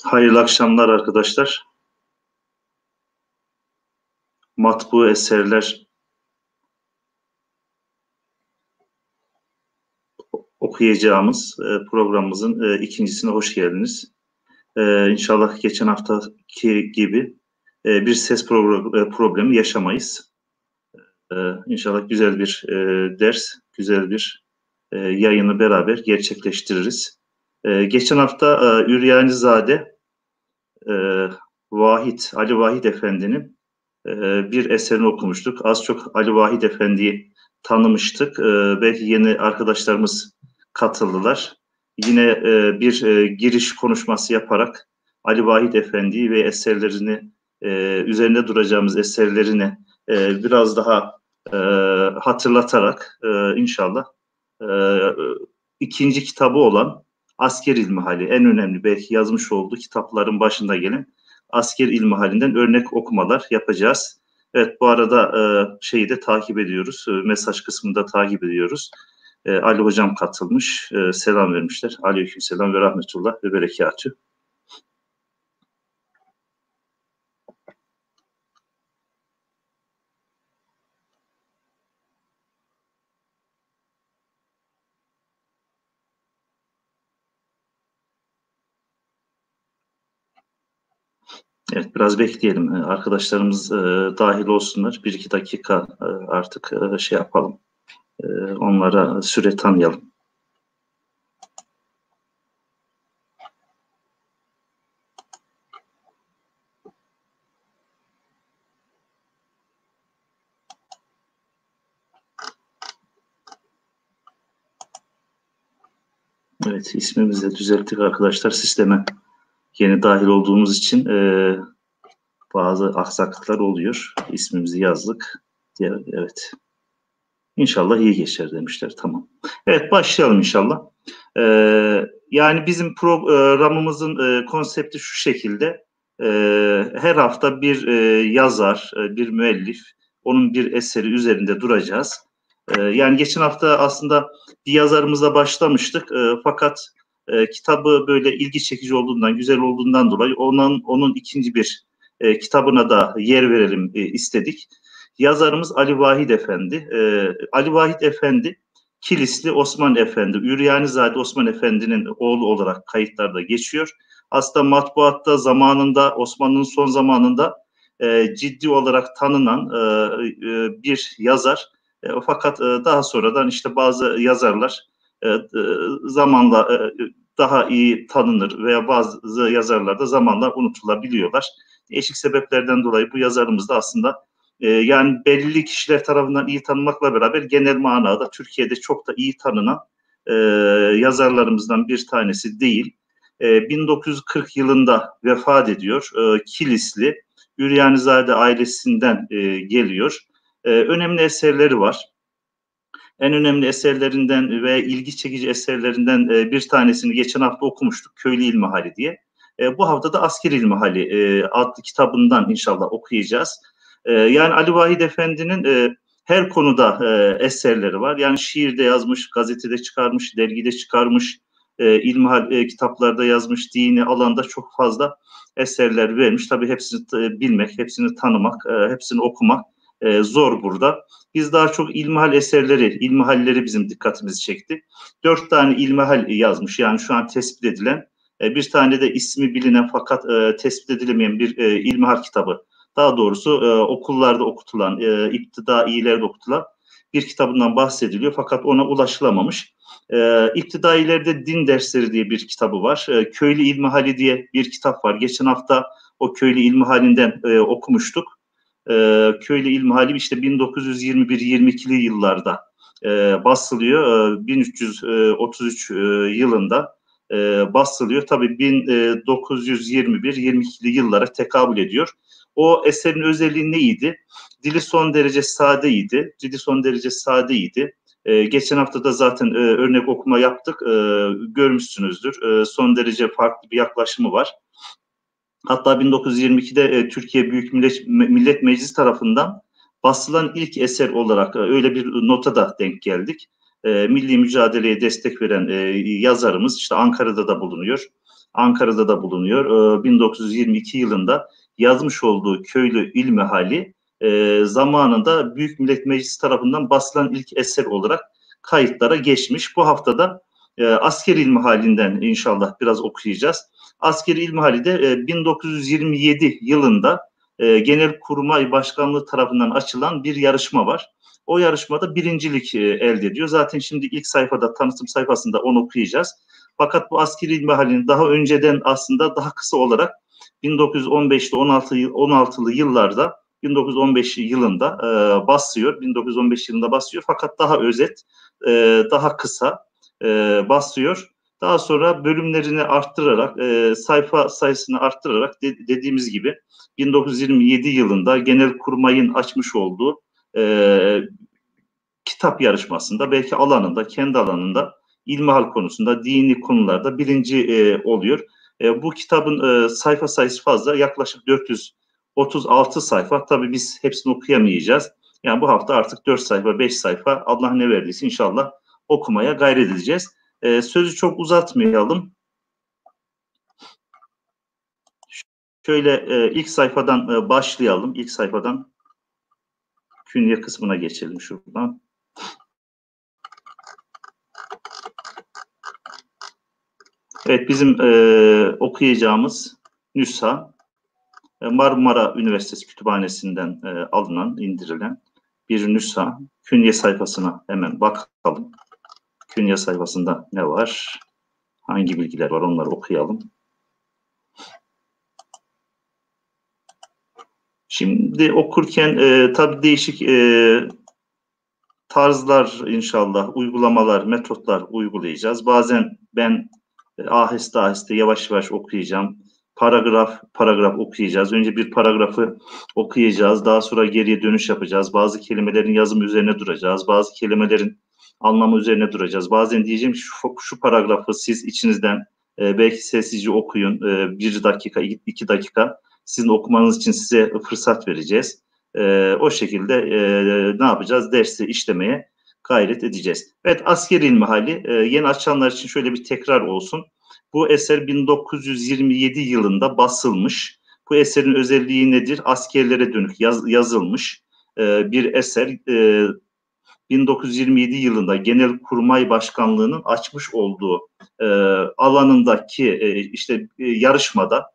Hayırlı akşamlar arkadaşlar. Matbu eserler okuyacağımız programımızın ikincisine hoş geldiniz. İnşallah geçen haftaki gibi bir ses problemi yaşamayız. İnşallah güzel bir ders, güzel bir yayını beraber gerçekleştiririz. Geçen hafta Üryanizade Ali Vahid Efendi'nin bir eserini okumuştuk. Az çok Ali Vahid Efendi'yi tanımıştık. Belki yeni arkadaşlarımız katıldılar. Yine bir giriş konuşması yaparak Ali Vahid Efendi'yi ve eserlerini, üzerinde duracağımız eserlerini biraz daha hatırlatarak inşallah ikinci kitabı olan Asker İlmihali, en önemli belki yazmış olduğu kitapların başında gelen Asker İlmihali'nden örnek okumalar yapacağız. Evet, bu arada şeyi de takip ediyoruz. Mesaj kısmında takip ediyoruz. Ali Hocam katılmış. Selam vermişler. Aleykümselam ve rahmetullah ve berekatü. Evet, biraz bekleyelim. Arkadaşlarımız dahil olsunlar. 1-2 dakika artık şey yapalım. Onlara süre tanıyalım. Evet, ismimizi de düzelttik arkadaşlar. Sisteme yeni dahil olduğumuz için bazı aksaklıklar oluyor. İsmimizi yazdık. Evet. İnşallah iyi geçer demişler. Tamam. Evet, başlayalım inşallah. Yani bizim programımızın konsepti şu şekilde. Her hafta bir yazar, bir müellif, onun bir eseri üzerinde duracağız. Yani geçen hafta aslında bir yazarımızla başlamıştık. Fakat kitabı böyle ilgi çekici olduğundan, güzel olduğundan dolayı onun ikinci bir kitabına da yer verelim istedik. Yazarımız Ali Vahid Efendi. Ali Vahid Efendi, Kilisli Osman Efendi, Üryanizade Osman Efendi'nin oğlu olarak kayıtlarda geçiyor. Aslında matbuatta zamanında, Osmanlı'nın son zamanında ciddi olarak tanınan bir yazar. Fakat daha sonradan işte bazı yazarlar zamanla daha iyi tanınır veya bazı yazarlar da zamanla unutulabiliyorlar. Değişik sebeplerden dolayı bu yazarımız da aslında yani belli kişiler tarafından iyi tanınmakla beraber genel manada Türkiye'de çok da iyi tanınan yazarlarımızdan bir tanesi değil. 1940 yılında vefat ediyor. Kilisli, Üryanizade ailesinden geliyor. Önemli eserleri var. En önemli eserlerinden ve ilgi çekici eserlerinden bir tanesini geçen hafta okumuştuk. Köylü İlmihali diye. Bu hafta da Asker İlmihali adlı kitabından inşallah okuyacağız. Yani Ali Vahid Efendi'nin her konuda eserleri var. Yani şiirde yazmış, gazetede çıkarmış, dergide çıkarmış, ilmihal kitaplarda yazmış, dini alanda çok fazla eserler vermiş. Tabii hepsini bilmek, hepsini tanımak, hepsini okumak zor burada. Biz daha çok ilmihal eserleri, ilmihalleri bizim dikkatimizi çekti. 4 tane ilmihal yazmış. Yani şu an tespit edilen, bir tane de ismi bilinen fakat tespit edilemeyen bir ilmihal kitabı. Daha doğrusu okullarda okutulan, iptidailerde okutulan bir kitabından bahsediliyor. Fakat ona ulaşılamamış. İptidailerde din dersleri diye bir kitabı var. Köylü İlmihali diye bir kitap var. Geçen hafta o Köylü İlmihali'nden okumuştuk. Köylü İlmihali işte 1921-22'li yıllarda basılıyor. 1333 yılında basılıyor. Tabii 1921-22'li yıllara tekabül ediyor. O eserin özelliği neydi? Dili son derece sadeydi. Geçen hafta da zaten örnek okuma yaptık. Görmüşsünüzdür. Son derece farklı bir yaklaşımı var. Hatta 1922'de Türkiye Büyük Millet Meclisi tarafından basılan ilk eser olarak öyle bir nota da denk geldik. milli mücadeleye destek veren yazarımız işte Ankara'da da bulunuyor. 1922 yılında yazmış olduğu Köylü İlmihali zamanında Büyük Millet Meclisi tarafından basılan ilk eser olarak kayıtlara geçmiş. Bu haftada Askeri İlmihali'nden inşallah biraz okuyacağız. Askeri İlmihali'de 1927 yılında Genelkurmay Başkanlığı tarafından açılan bir yarışma var. O yarışmada birincilik elde ediyor. Zaten şimdi ilk sayfada, tanıtım sayfasında onu okuyacağız. Fakat bu Askeri İlmihali'nin daha önceden aslında daha kısa olarak 1915'te 16'lı yıllarda 1915 yılında basıyor. 1915 yılında basıyor. Fakat daha özet, daha kısa basıyor. Daha sonra bölümlerini arttırarak, sayfa sayısını arttırarak dediğimiz gibi 1927 yılında Genelkurmay'ın açmış olduğu kitap yarışmasında belki alanında, kendi alanında ilmihal konusunda, dini konularda birinci oluyor. Bu kitabın sayfa sayısı fazla, yaklaşık 436 sayfa. Tabii biz hepsini okuyamayacağız. Yani bu hafta artık 4 sayfa, 5 sayfa Allah ne verdiyse inşallah okumaya gayret edeceğiz. Sözü çok uzatmayalım. Şöyle ilk sayfadan başlayalım. İlk sayfadan künye kısmına geçelim şuradan. Evet, bizim okuyacağımız nüsha Marmara Üniversitesi Kütüphanesi'nden alınan, indirilen bir nüsha. Künye sayfasına hemen bakalım. Künye sayfasında ne var? Hangi bilgiler var? Onları okuyalım. Şimdi okurken tabii değişik tarzlar inşallah, uygulamalar, metotlar uygulayacağız. Bazen ben aheste aheste, yavaş yavaş okuyacağım. Paragraf okuyacağız. Önce bir paragrafı okuyacağız. Daha sonra geriye dönüş yapacağız. Bazı kelimelerin yazımı üzerine duracağız. Bazı kelimelerin anlamı üzerine duracağız. Bazen diyeceğim ki şu paragrafı siz içinizden belki sessizce okuyun. 1 dakika, 2 dakika sizin okumanız için size fırsat vereceğiz. O şekilde ne yapacağız? Dersi işlemeye gayret edeceğiz. Evet, Askeri İlmihali yeni açanlar için şöyle bir tekrar olsun. Bu eser 1927 yılında basılmış. Bu eserin özelliği nedir? Askerlere dönük yazılmış bir eser. 1927 yılında Genelkurmay Başkanlığı'nın açmış olduğu alanındaki işte yarışmada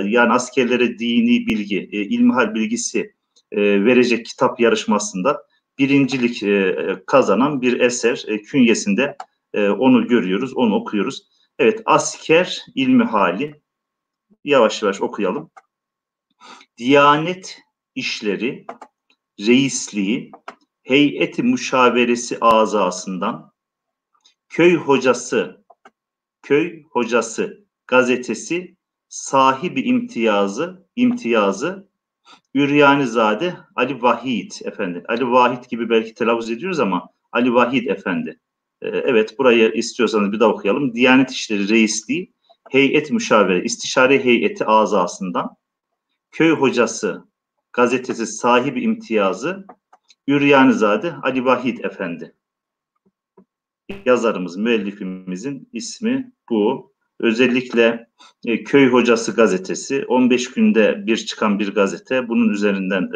yani askerlere dini bilgi, ilmihal bilgisi verecek kitap yarışmasında birincilik kazanan bir eser künyesinde onu görüyoruz, onu okuyoruz. Evet, Asker İlmihali, yavaş yavaş okuyalım. Diyanet İşleri Reisliği Heyeti Müşaveresi azasından Köy Hocası gazetesi sahibi imtiyazı Üryanizade Ali Vahid Efendi. Ali Vahid gibi belki telaffuz ediyoruz ama Ali Vahid Efendi. Evet, burayı istiyorsanız bir daha okuyalım. Diyanet İşleri Reisliği Heyet Müşavere İstişare Heyeti azasından Köy Hocası gazetesi sahibi imtiyazı Üryanizade Ali Vahid Efendi. Yazarımız, müellifimizin ismi bu. Özellikle Köy Hocası gazetesi 15 günde bir çıkan bir gazete. Bunun üzerinden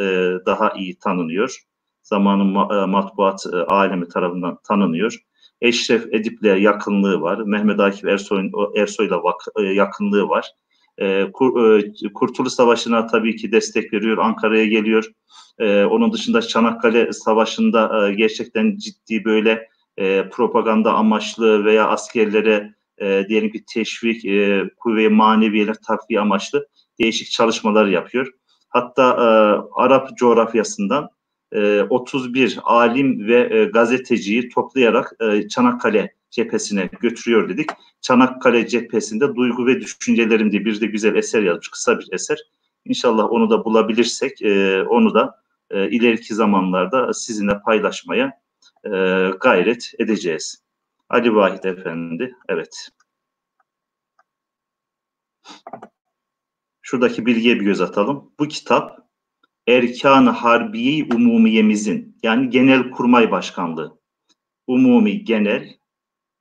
daha iyi tanınıyor. Zamanın matbuat alemi tarafından tanınıyor. Eşref Edip'le yakınlığı var. Mehmet Akif Ersoy'la yakınlığı var. Kurtuluş Savaşı'na tabii ki destek veriyor. Ankara'ya geliyor. Onun dışında Çanakkale Savaşı'nda gerçekten ciddi böyle propaganda amaçlı veya askerlere diyelim ki teşvik, kuvve-i maneviyeler takviye amaçlı değişik çalışmalar yapıyor. Hatta Arap coğrafyasından 31 alim ve gazeteciyi toplayarak Çanakkale cephesine götürüyor dedik. Çanakkale cephesinde Duygu ve Düşüncelerim diye bir de güzel eser yazmış, kısa bir eser. İnşallah onu da bulabilirsek onu da ileriki zamanlarda sizinle paylaşmaya gayret edeceğiz. Ali Vahid Efendi, evet. Şuradaki bilgiye bir göz atalım. Bu kitap Erkan-ı Harbiye-i Umumiyemizin, yani Genelkurmay Başkanlığı, umumi genel,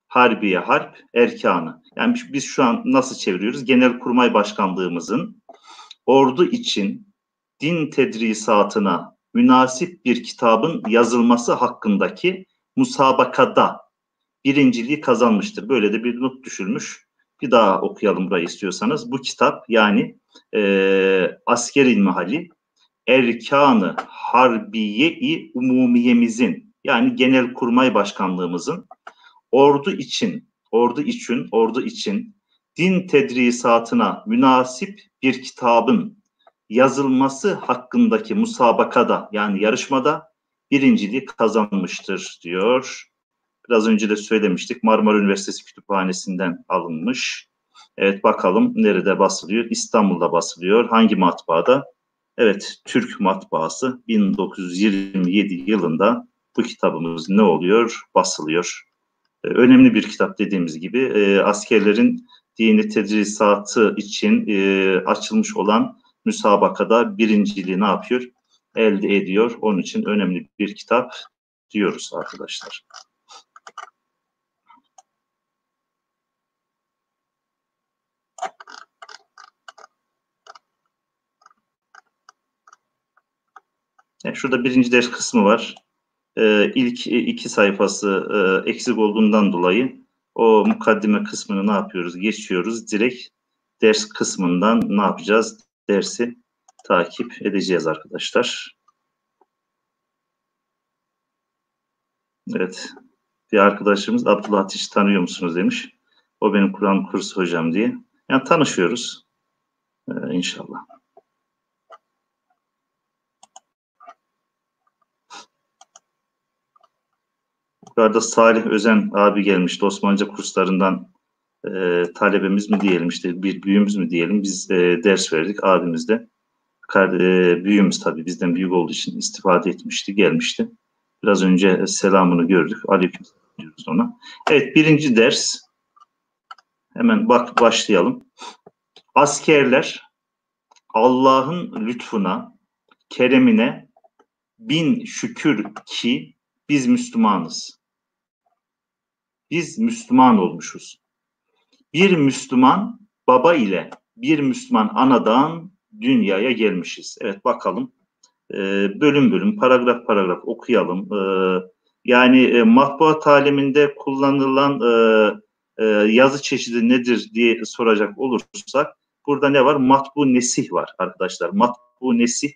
harbiye harp, erkanı. Yani biz şu an nasıl çeviriyoruz? Genelkurmay Başkanlığımızın ordu için din tedrisatına münasip bir kitabın yazılması hakkındaki musabakada birinciliği kazanmıştır. Böyle de bir not düşülmüş. Bir daha okuyalım burayı istiyorsanız. Bu kitap yani Asker İlmihali Erkanı Harbiye-i Umumiyemizin yani Genelkurmay Başkanlığımızın ordu için din tedrisatına münasip bir kitabın yazılması hakkındaki musabakada yani yarışmada birinciliği kazanmıştır diyor. Biraz önce de söylemiştik. Marmara Üniversitesi Kütüphanesi'nden alınmış. Evet bakalım nerede basılıyor? İstanbul'da basılıyor. Hangi matbaada? Evet Türk Matbaası 1927 yılında bu kitabımız ne oluyor? Basılıyor. Önemli bir kitap dediğimiz gibi askerlerin dini tedrisatı için açılmış olan müsabakada birinciliği ne yapıyor? Elde ediyor. Onun için önemli bir kitap diyoruz arkadaşlar. Şurada birinci ders kısmı var. İlk iki sayfası eksik olduğundan dolayı o mukaddime kısmını ne yapıyoruz? Geçiyoruz. Direkt ders kısmından ne yapacağız? Dersi takip edeceğiz arkadaşlar. Evet. Bir arkadaşımız Abdullah Ateş'i tanıyor musunuz demiş. O benim Kur'an kursu hocam diye. Yani tanışıyoruz. İnşallah. Yukarıda Salih Özen abi gelmişti. Osmanlıca kurslarından talebemiz mi diyelim işte bir büyüğümüz mü diyelim. Biz ders verdik. Abimiz de büyüğümüz tabii bizden büyük olduğu için istifade etmişti, gelmişti. Biraz önce selamını gördük. Aleyküm diyoruz ona. Evet birinci ders. Hemen başlayalım. Askerler Allah'ın lütfuna, keremine bin şükür ki biz Müslümanız. Biz Müslüman olmuşuz. Bir Müslüman baba ile bir Müslüman anadan dünyaya gelmişiz. Evet bakalım. Bölüm bölüm, paragraf paragraf okuyalım. Yani matbuat aleminde kullanılan yazı çeşidi nedir diye soracak olursak burada ne var? Matbu nesih var arkadaşlar. Matbu nesih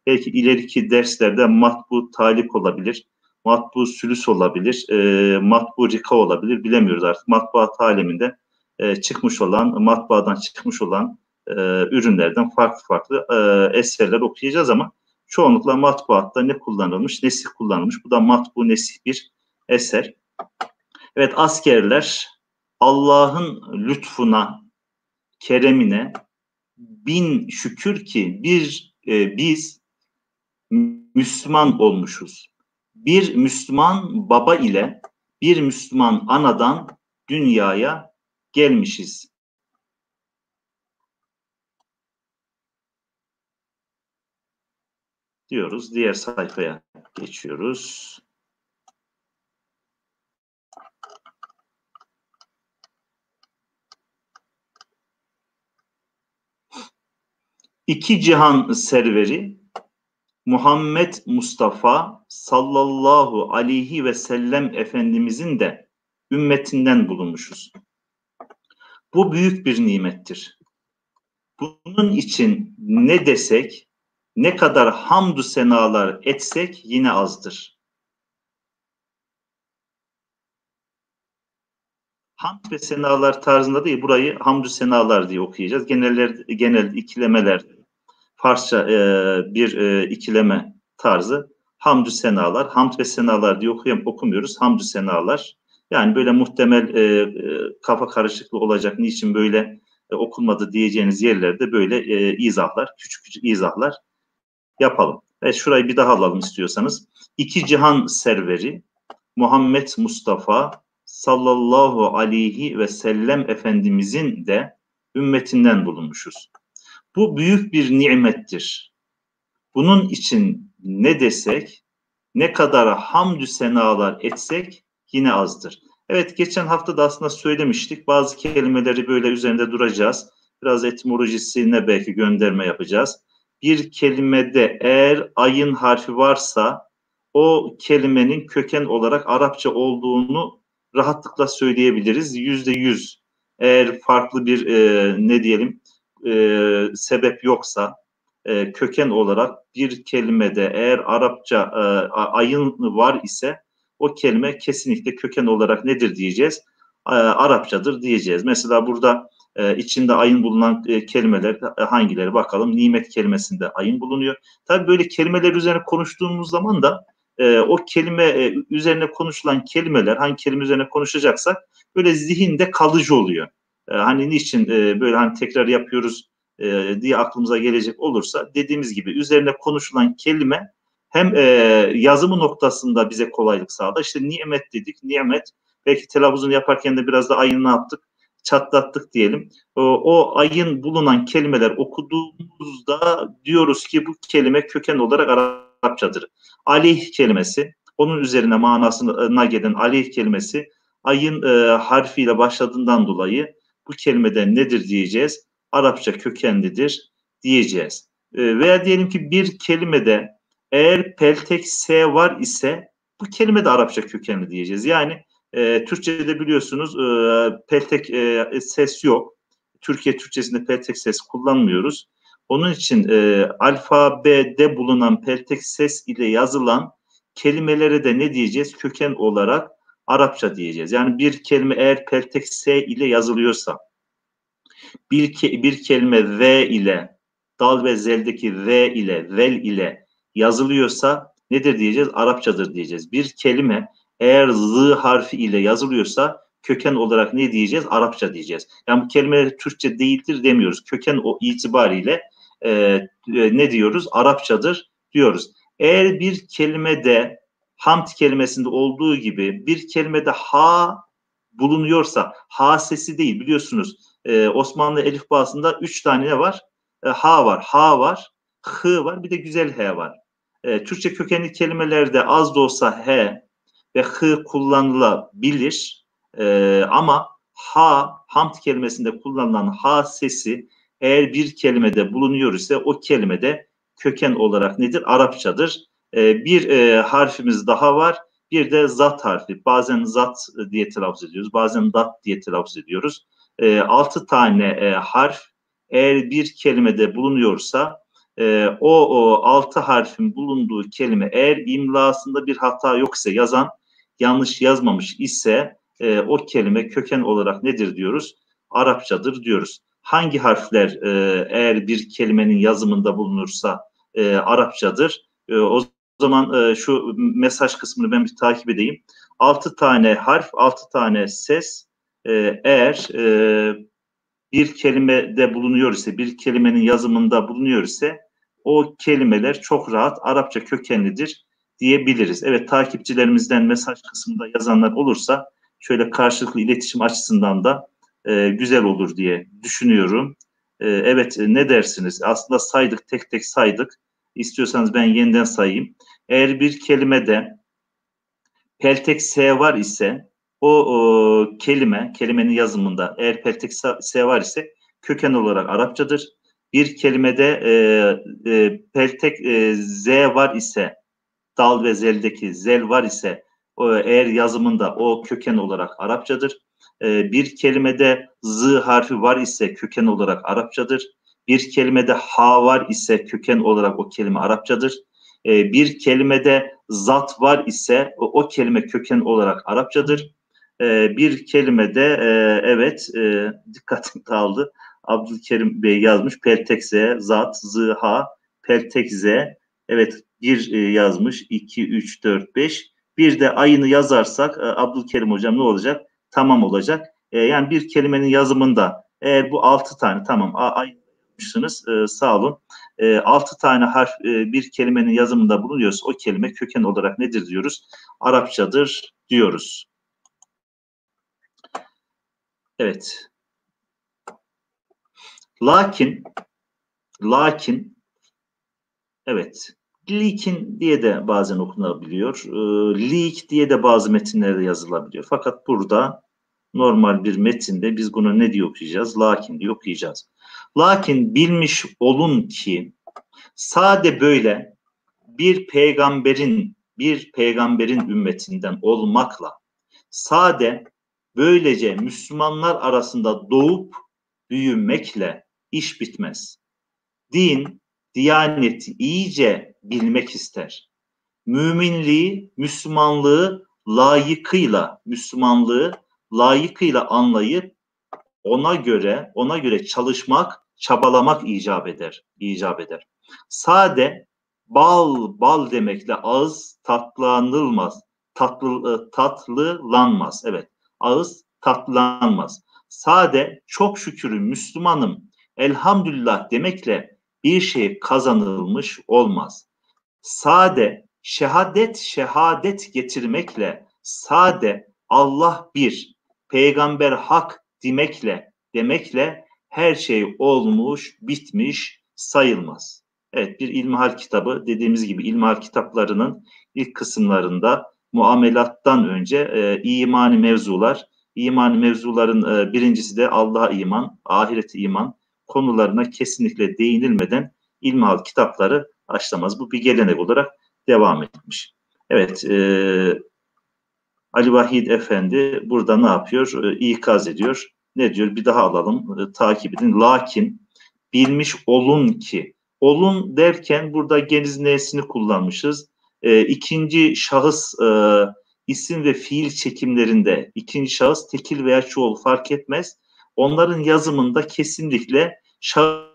belki ileriki derslerde matbu talik olabilir. Matbu sülüs olabilir. Matbu rika olabilir. Bilemiyoruz artık. Matbuat aleminde çıkmış olan, matbaadan çıkmış olan ürünlerden farklı farklı eserler okuyacağız ama çoğunlukla matbaatta ne kullanılmış? Nesih kullanılmış. Bu da matbu nesih bir eser. Evet askerler Allah'ın lütfuna, keremine bin şükür ki biz Müslüman olmuşuz. Bir Müslüman baba ile bir Müslüman anadan dünyaya gelmişiz. Diyoruz. Diğer sayfaya geçiyoruz. İki cihan serveri Muhammed Mustafa sallallahu aleyhi ve sellem Efendimizin de ümmetinden bulunmuşuz. Bu büyük bir nimettir. Bunun için ne desek, ne kadar hamdü senalar etsek yine azdır. Hamd ve senalar tarzında değil, burayı hamdü senalar diye okuyacağız. Genel ikilemeler, Farsça bir ikileme tarzı. Hamdü senalar, hamd ve senalar diye okumuyoruz. Hamdü senalar. Yani böyle muhtemel kafa karışıklığı olacak. Niçin böyle okunmadı diyeceğiniz yerlerde böyle izahlar, küçük küçük izahlar yapalım. Evet şurayı bir daha alalım istiyorsanız. İki cihan serveri Muhammed Mustafa sallallahu aleyhi ve sellem Efendimizin de ümmetinden bulunmuşuz. Bu büyük bir nimettir. Bunun için ne desek, ne kadar hamdü senalar etsek yine azdır. Evet, geçen hafta da aslında söylemiştik. Bazı kelimeleri böyle üzerinde duracağız. Biraz etimolojisine belki gönderme yapacağız. Bir kelimede eğer ayın harfi varsa o kelimenin köken olarak Arapça olduğunu rahatlıkla söyleyebiliriz. %100. Eğer farklı bir ne diyelim sebep yoksa köken olarak bir kelimede eğer Arapça ayın var ise o kelime kesinlikle köken olarak nedir diyeceğiz? Arapçadır diyeceğiz. Mesela burada içinde ayın bulunan kelimeler hangileri bakalım. Nimet kelimesinde ayın bulunuyor. Tabii böyle kelimeler üzerine konuştuğumuz zaman da o kelime üzerine konuşulan kelimeler, hangi kelime üzerine konuşacaksak böyle zihinde kalıcı oluyor. Hani niçin böyle hani tekrar yapıyoruz diye aklımıza gelecek olursa, dediğimiz gibi üzerine konuşulan kelime hem yazımı noktasında bize kolaylık sağlar. İşte nimet dedik, nimet. Belki telaffuzunu yaparken de biraz da ayını yaptık, çatlattık diyelim. O ayın bulunan kelimeler okuduğumuzda diyoruz ki bu kelime köken olarak Arapçadır. Aleyh kelimesi, onun üzerine manasına gelen aleyh kelimesi ayın harfiyle başladığından dolayı bu kelimeden nedir diyeceğiz? Arapça kökenlidir diyeceğiz. Veya diyelim ki bir kelimede eğer peltek S var ise bu kelime de Arapça kökenli diyeceğiz. Yani Türkçe'de biliyorsunuz peltek ses yok. Türkiye Türkçesinde peltek ses kullanmıyoruz. Onun için alfabede bulunan peltek ses ile yazılan kelimelere de ne diyeceğiz? Köken olarak Arapça diyeceğiz. Yani bir kelime eğer peltek S ile yazılıyorsa, bir kelime V ile, dal ve zeldeki V ile, vel ile yazılıyorsa nedir diyeceğiz? Arapçadır diyeceğiz. Bir kelime eğer Z harfi ile yazılıyorsa köken olarak ne diyeceğiz? Arapça diyeceğiz. Yani bu kelime Türkçe değildir demiyoruz. Köken o itibariyle ne diyoruz? Arapçadır diyoruz. Eğer bir kelimede hamd kelimesinde olduğu gibi bir kelimede ha bulunuyorsa, ha sesi değil biliyorsunuz. Osmanlı elifbasında 3 tane ne var? Ha var, ha var, hı var, bir de güzel h var. Türkçe kökenli kelimelerde az da olsa h ve hı kullanılabilir. Ama ha, hamd kelimesinde kullanılan ha sesi eğer bir kelimede bulunuyor ise o kelimede köken olarak nedir? Arapçadır. Bir harfimiz daha var. Bir de zat harfi. Bazen zat diye telaffuz ediyoruz. Bazen dat diye telaffuz ediyoruz. 6 tane harf eğer bir kelimede bulunuyorsa o 6 harfin bulunduğu kelime eğer imlasında bir hata yoksa, yazan yanlış yazmamış ise o kelime köken olarak nedir diyoruz? Arapçadır diyoruz. Hangi harfler eğer bir kelimenin yazımında bulunursa Arapçadır? O zaman şu mesaj kısmını ben bir takip edeyim. 6 tane harf, 6 tane ses eğer bir kelimede bulunuyor ise, bir kelimenin yazımında bulunuyor ise o kelimeler çok rahat Arapça kökenlidir diyebiliriz. Evet, takipçilerimizden mesaj kısmında yazanlar olursa şöyle karşılıklı iletişim açısından da güzel olur diye düşünüyorum. Evet, ne dersiniz? Aslında saydık, tek tek saydık. İstiyorsanız ben yeniden sayayım. Eğer bir kelimede peltek S var ise o kelimenin yazımında eğer peltek S var ise köken olarak Arapçadır. Bir kelimede peltek Z var ise, dal ve zeldeki zel var ise eğer yazımında o köken olarak Arapçadır. Bir kelimede Z harfi var ise köken olarak Arapçadır. Bir kelimede ha var ise köken olarak o kelime Arapçadır. Bir kelimede zat var ise o kelime köken olarak Arapçadır. Bir kelimede evet dikkatim dağıldı. Abdülkerim Bey yazmış. Peltek Z, zat, zha, peltek Z. Evet, bir yazmış. 2, 3, 4, 5. Bir de ayını yazarsak Abdülkerim Hocam ne olacak? Tamam olacak. Yani bir kelimenin yazımında eğer bu 6 tane tamam ay yazmışsınız sağ olun. 6 tane harf bir kelimenin yazımında bulunuyorsa o kelime köken olarak nedir diyoruz? Arapçadır diyoruz. Evet. Lakin evet Leakin diye de bazen okunabiliyor. Leak diye de bazı metinlerde yazılabiliyor. Fakat burada normal bir metinde biz bunu ne diye okuyacağız? Lakin diye okuyacağız. Lakin bilmiş olun ki sade böyle bir peygamberin ümmetinden olmakla sade böylece Müslümanlar arasında doğup büyümekle iş bitmez. Din, diyaneti iyice bilmek ister. Müminliği, Müslümanlığı layıkıyla anlayıp ona göre çalışmak, çabalamak icap eder. Sade bal demekle ağız tatlılanmaz. Evet, ağız tatlılanmaz. Sade çok şükür Müslümanım, elhamdülillah demekle bir şey kazanılmış olmaz. Sade şehadet getirmekle, sade Allah bir, peygamber hak demekle her şey olmuş, bitmiş sayılmaz. Evet, bir ilmihal kitabı, dediğimiz gibi ilmihal kitaplarının ilk kısımlarında muamelattan önce imani mevzuların birincisi de Allah'a iman, ahirete iman konularına kesinlikle değinilmeden ilmihal kitapları başlamaz. Bu bir gelenek olarak devam etmiş. Evet, Ali Vahid Efendi burada ne yapıyor? İkaz ediyor. Ne diyor? Bir daha alalım, takip edin. Lakin bilmiş olun ki, olun derken burada geniz nesini kullanmışız. İkinci şahıs isim ve fiil çekimlerinde ikinci şahıs tekil veya çoğul fark etmez. Onların yazımında kesinlikle şahıs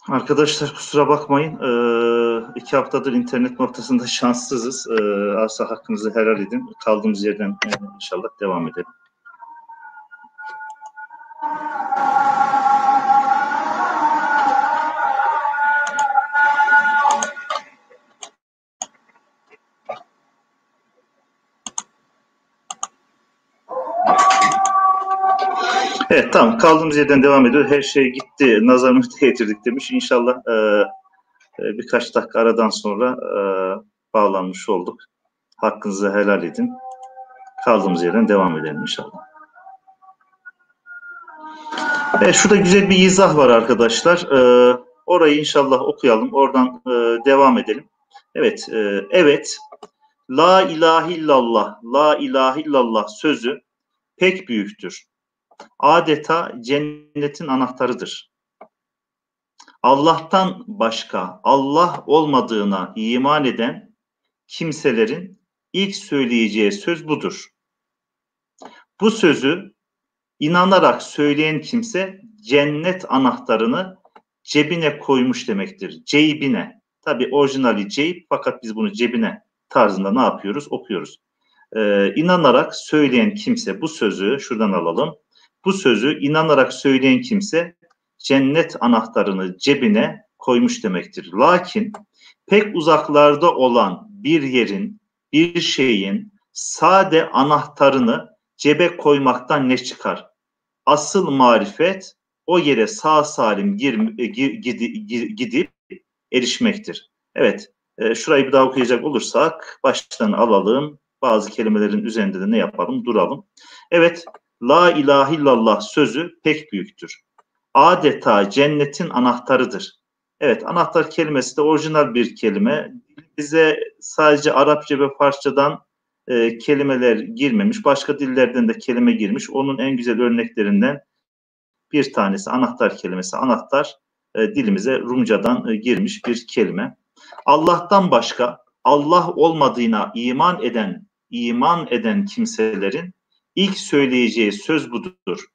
Arkadaşlar kusura bakmayın. 2 haftadır internet noktasında şanssızız. Arsa hakkınızı helal edin. Kaldığımız yerden inşallah devam edelim. Evet, tamam, kaldığımız yerden devam ediyor. Her şey gitti, nazar müftü getirdik demiş. İnşallah birkaç dakika aradan sonra bağlanmış olduk. Hakkınızı helal edin. Kaldığımız yerden devam edelim inşallah. Evet, şurada güzel bir izah var arkadaşlar. Orayı inşallah okuyalım. Oradan devam edelim. Evet, evet. La ilahe illallah, la ilahe illallah sözü pek büyüktür. Adeta cennetin anahtarıdır. Allah'tan başka Allah olmadığına iman eden kimselerin ilk söyleyeceği söz budur. Bu sözü inanarak söyleyen kimse cennet anahtarını cebine koymuş demektir. Ceybine. Tabi orijinali ceyb, fakat biz bunu cebine tarzında ne yapıyoruz? Okuyoruz. İnanarak söyleyen kimse, bu sözü şuradan alalım. Bu sözü inanarak söyleyen kimse cennet anahtarını cebine koymuş demektir. Lakin pek uzaklarda olan bir yerin, bir şeyin sade anahtarını cebe koymaktan ne çıkar? Asıl marifet o yere sağ salim gidip erişmektir. Evet, şurayı bir daha okuyacak olursak baştan alalım. Bazı kelimelerin üzerinde de ne yapalım? Duralım. Evet, la ilahe illallah sözü pek büyüktür. Adeta cennetin anahtarıdır. Evet, anahtar kelimesi de orijinal bir kelime. Bize sadece Arapça ve Farsçadan kelimeler girmemiş. Başka dillerden de kelime girmiş. Onun en güzel örneklerinden bir tanesi anahtar kelimesi. Anahtar dilimize Rumcadan girmiş bir kelime. Allah'tan başka Allah olmadığına iman eden kimselerin ilk söyleyeceği söz budur.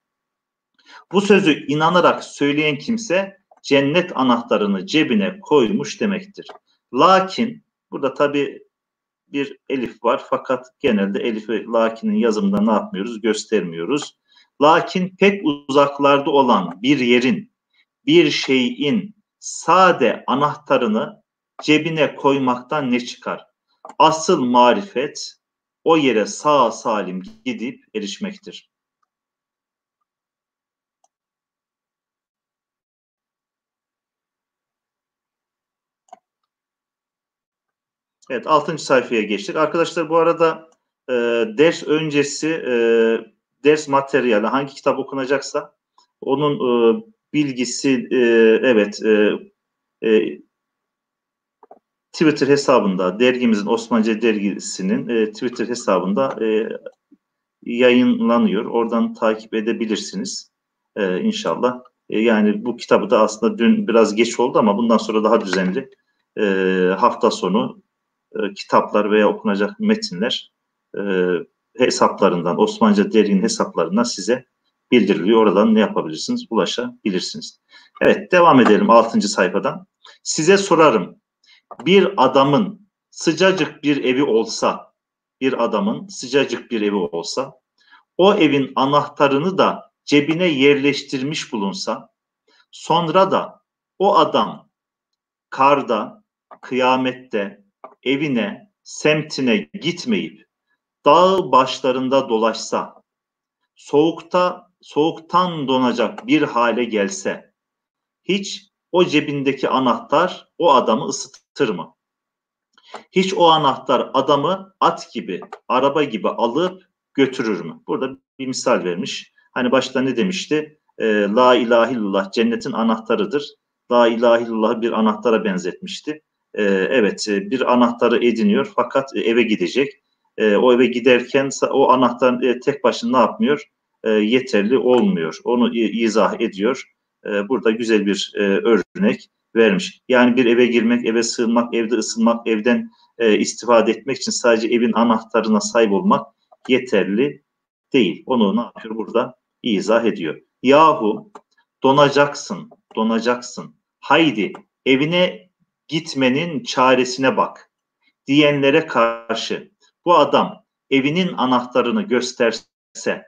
Bu sözü inanarak söyleyen kimse cennet anahtarını cebine koymuş demektir. Lakin burada tabii bir elif var, fakat genelde elifi lakinin yazımında ne yapmıyoruz? Göstermiyoruz. Lakin pek uzaklarda olan bir yerin, bir şeyin sade anahtarını cebine koymaktan ne çıkar? Asıl marifet o yere sağ salim gidip erişmektir. Evet, 6. sayfaya geçtik. Arkadaşlar bu arada ders öncesi ders materyali hangi kitap okunacaksa onun bilgisi evet Twitter hesabında, dergimizin, Osmanlıca dergisinin Twitter hesabında yayınlanıyor. Oradan takip edebilirsiniz inşallah. Yani bu kitabı da aslında dün biraz geç oldu ama bundan sonra daha düzenli hafta sonu kitaplar veya okunacak metinler hesaplarından, Osmanlıca derginin hesaplarından size bildiriliyor. Oradan ne yapabilirsiniz? Ulaşabilirsiniz. Evet, devam edelim 6. sayfadan. Size sorarım, bir adamın sıcacık bir evi olsa, o evin anahtarını da cebine yerleştirmiş bulunsa, sonra da o adam karda, kıyamette, evine, semtine gitmeyip dağ başlarında dolaşsa, soğuktan donacak bir hale gelse, hiç o cebindeki anahtar o adamı ısıtır mı? Hiç o anahtar adamı at gibi, araba gibi alıp götürür mü? Burada bir misal vermiş. Hani başta ne demişti? La ilahe illallah cennetin anahtarıdır. La ilahe illallah bir anahtara benzetmişti. Evet, bir anahtarı ediniyor, fakat eve gidecek. O eve giderken o anahtar tek başına ne yapmıyor? Yeterli olmuyor. Onu izah ediyor. Burada güzel bir örnek vermiş. Yani bir eve girmek, eve sığınmak, evde ısınmak, evden istifade etmek için sadece evin anahtarına sahip olmak yeterli değil. Onu ne yapıyor burada? İzah ediyor. Yahu donacaksın, haydi evine gitmenin çaresine bak diyenlere karşı bu adam evinin anahtarını gösterse,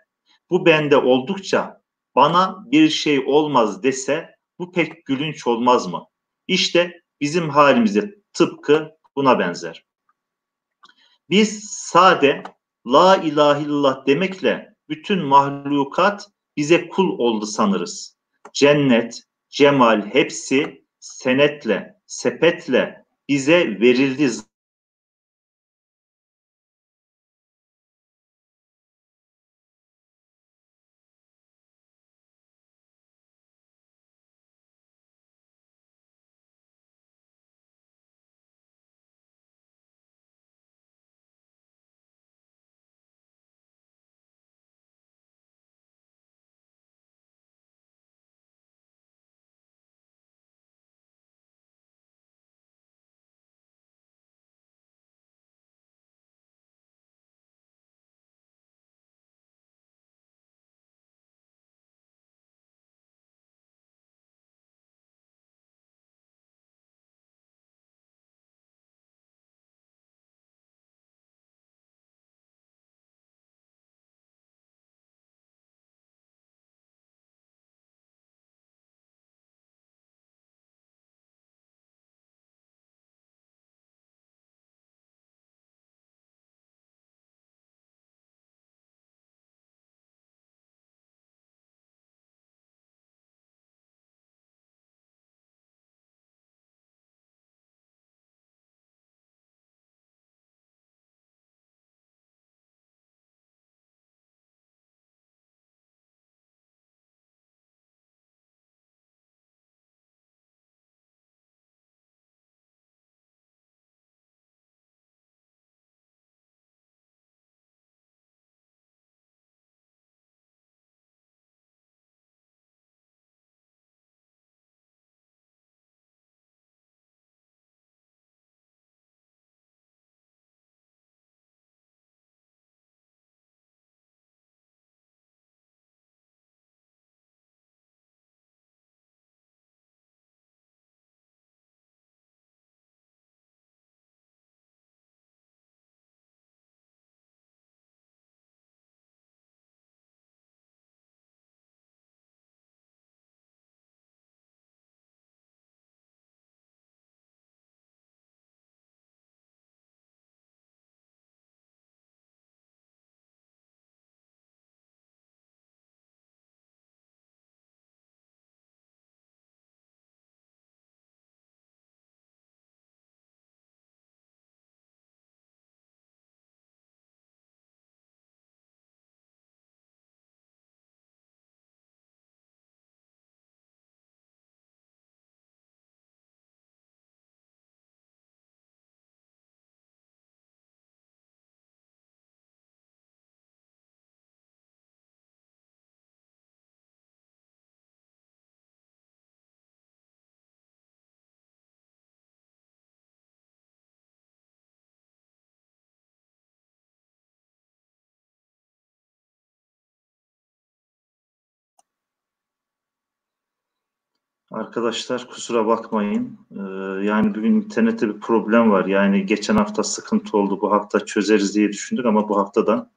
bu bende oldukça bana bir şey olmaz dese, bu pek gülünç olmaz mı? İşte bizim halimizde tıpkı buna benzer. Biz sade la ilahe illallah demekle bütün mahlukat bize kul oldu sanırız. Cennet, cemal hepsi senetle, sepetle bize verildi. Arkadaşlar kusura bakmayın. Yani bugün internette bir problem var. Yani geçen hafta sıkıntı oldu. Bu hafta çözeriz diye düşündük ama bu haftadan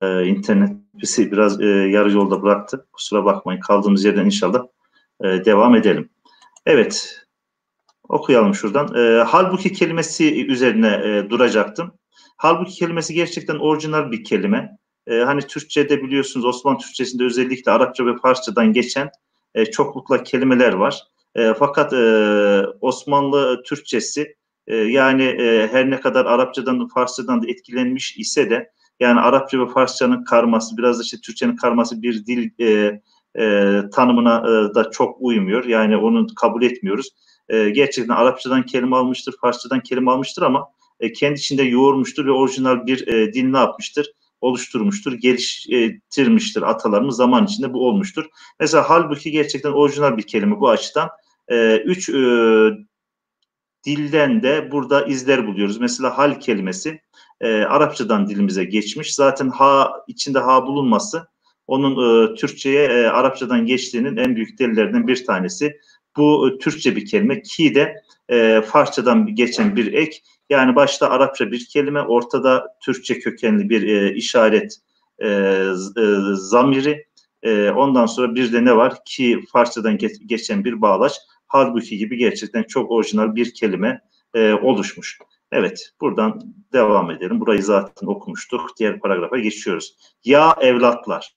internet bizi biraz yarı yolda bıraktı. Kusura bakmayın. Kaldığımız yerden inşallah devam edelim. Evet. Okuyalım şuradan. Halbuki kelimesi üzerine duracaktım. Halbuki kelimesi gerçekten orijinal bir kelime. Hani Türkçe'de biliyorsunuz Osmanlı Türkçesinde özellikle Arapça ve Farsçadan geçen çoklukla kelimeler var. Fakat Osmanlı Türkçesi yani her ne kadar Arapçadan Farsçadan da etkilenmiş ise de yani Arapça ve Farsçanın karması biraz da işte Türkçenin karması bir dil tanımına da çok uymuyor. Yani onu kabul etmiyoruz. Gerçekten Arapçadan kelime almıştır, Farsçadan kelime almıştır ama kendi içinde yoğurmuştur ve orijinal bir dil ne yapmıştır? Oluşturmuştur, geliştirmiştir atalarımız zaman içinde bu olmuştur. Mesela halbuki gerçekten orijinal bir kelime bu açıdan. Üç dilden de burada izler buluyoruz. Mesela hal kelimesi Arapçadan dilimize geçmiş. Zaten içinde ha bulunması onun Türkçe'ye Arapçadan geçtiğinin en büyük delillerinden bir tanesi. Bu Türkçe bir kelime. Ki de Farsçadan geçen bir ek. Yani başta Arapça bir kelime, ortada Türkçe kökenli bir işaret zamiri. Ondan sonra bir de ne var? Ki Farsçadan geçen bir bağlaç. Halbuki gibi gerçekten çok orijinal bir kelime oluşmuş. Evet, buradan devam edelim. Burayı zaten okumuştuk. Diğer paragrafa geçiyoruz. Ya evlatlar.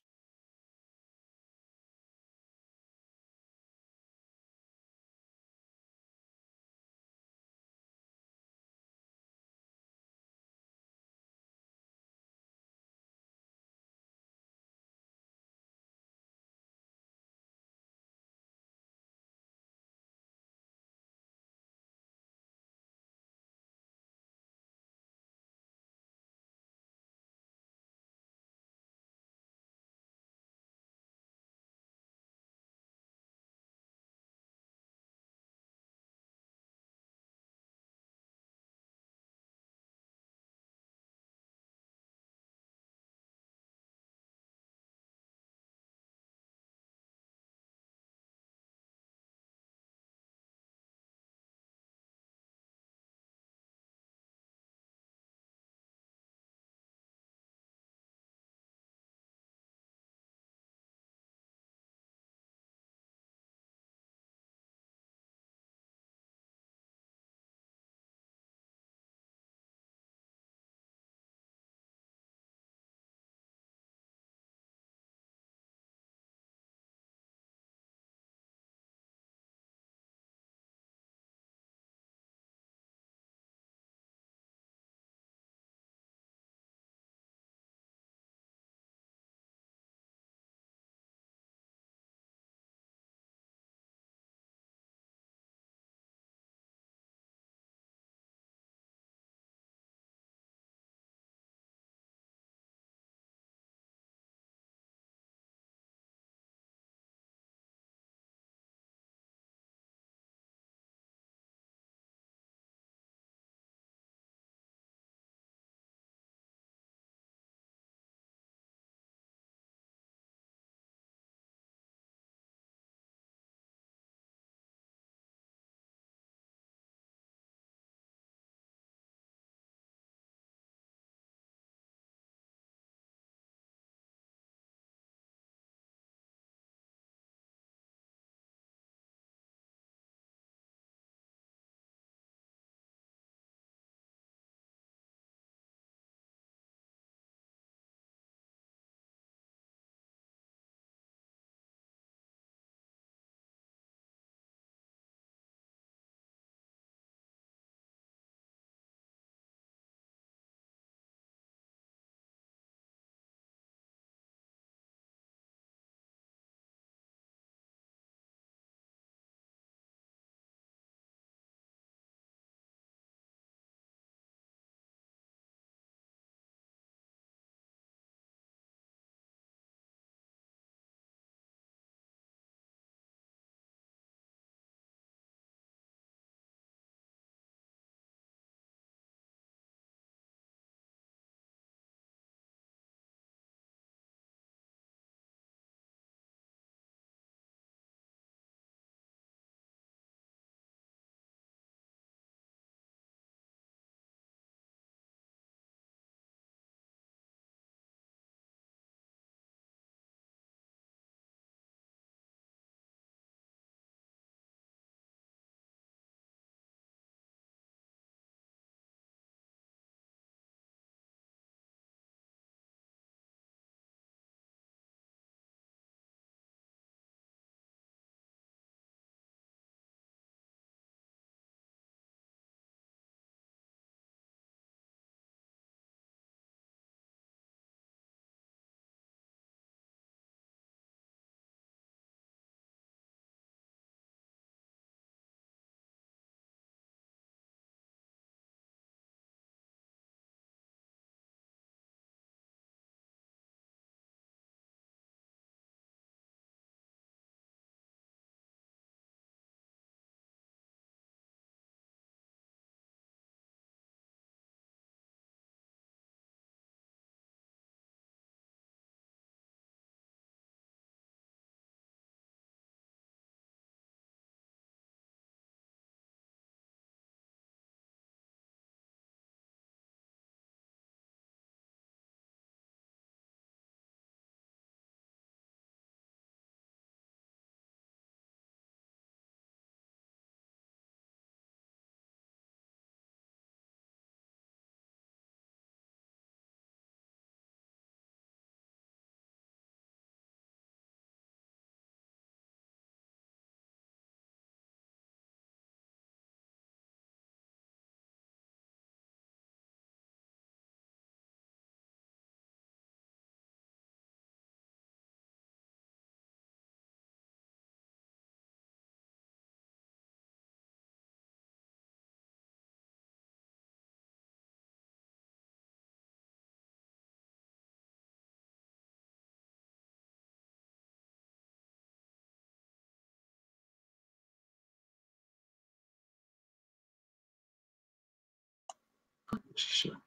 15 kişi var.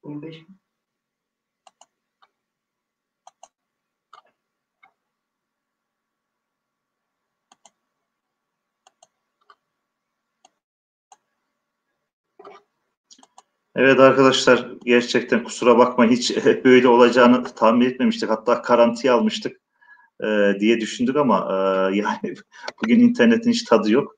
15 mi? Evet arkadaşlar, gerçekten kusura bakmayın, hiç böyle olacağını tahmin etmemiştik. Hatta garantiye almıştık diye düşündük ama yani bugün internetin hiç tadı yok.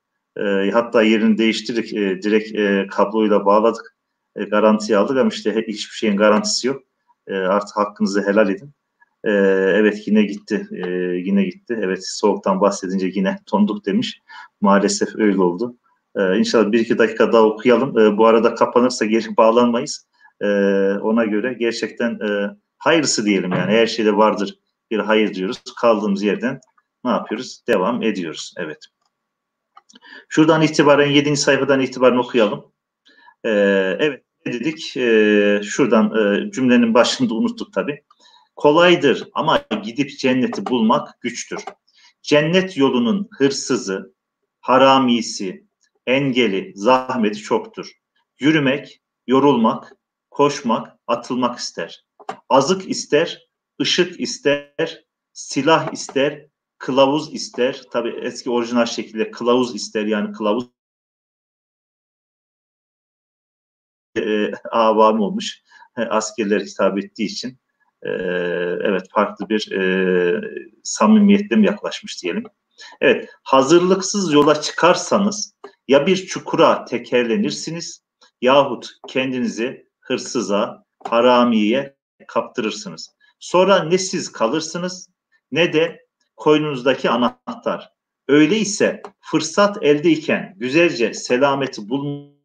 Hatta yerini değiştirdik. Direkt kabloyla bağladık. Garantiye aldık ama işte hiçbir şeyin garantisi yok. Artık hakkınızı helal edin. Evet, yine gitti. Yine gitti. Evet, soğuktan bahsedince yine tonduk demiş. Maalesef öyle oldu. İnşallah bir iki dakika daha okuyalım. Bu arada kapanırsa geri bağlanmayız. Ona göre gerçekten hayırlısı diyelim yani. Her şeyde vardır bir hayır diyoruz. Kaldığımız yerden ne yapıyoruz? Devam ediyoruz. Evet. Şuradan itibaren 7. sayfadan itibaren okuyalım. Evet, ne dedik? Şuradan cümlenin başında unuttuk tabii. Kolaydır ama gidip cenneti bulmak güçtür. Cennet yolunun hırsızı, haramisi, engeli, zahmeti çoktur. Yürümek, yorulmak, koşmak, atılmak ister. Azık ister, ışık ister, silah ister, kılavuz ister. Tabii eski orijinal şekilde kılavuz ister, yani kılavuz avam olmuş. Askerler hitap ettiği için evet, farklı bir samimiyetle mi yaklaşmış diyelim. Evet, hazırlıksız yola çıkarsanız ya bir çukura tekerlenirsiniz yahut kendinizi hırsıza, haramiye kaptırırsınız. Sonra ne siz kalırsınız ne de koynunuzdaki anahtar. Öyleyse fırsat eldeyken güzelce selameti bulmak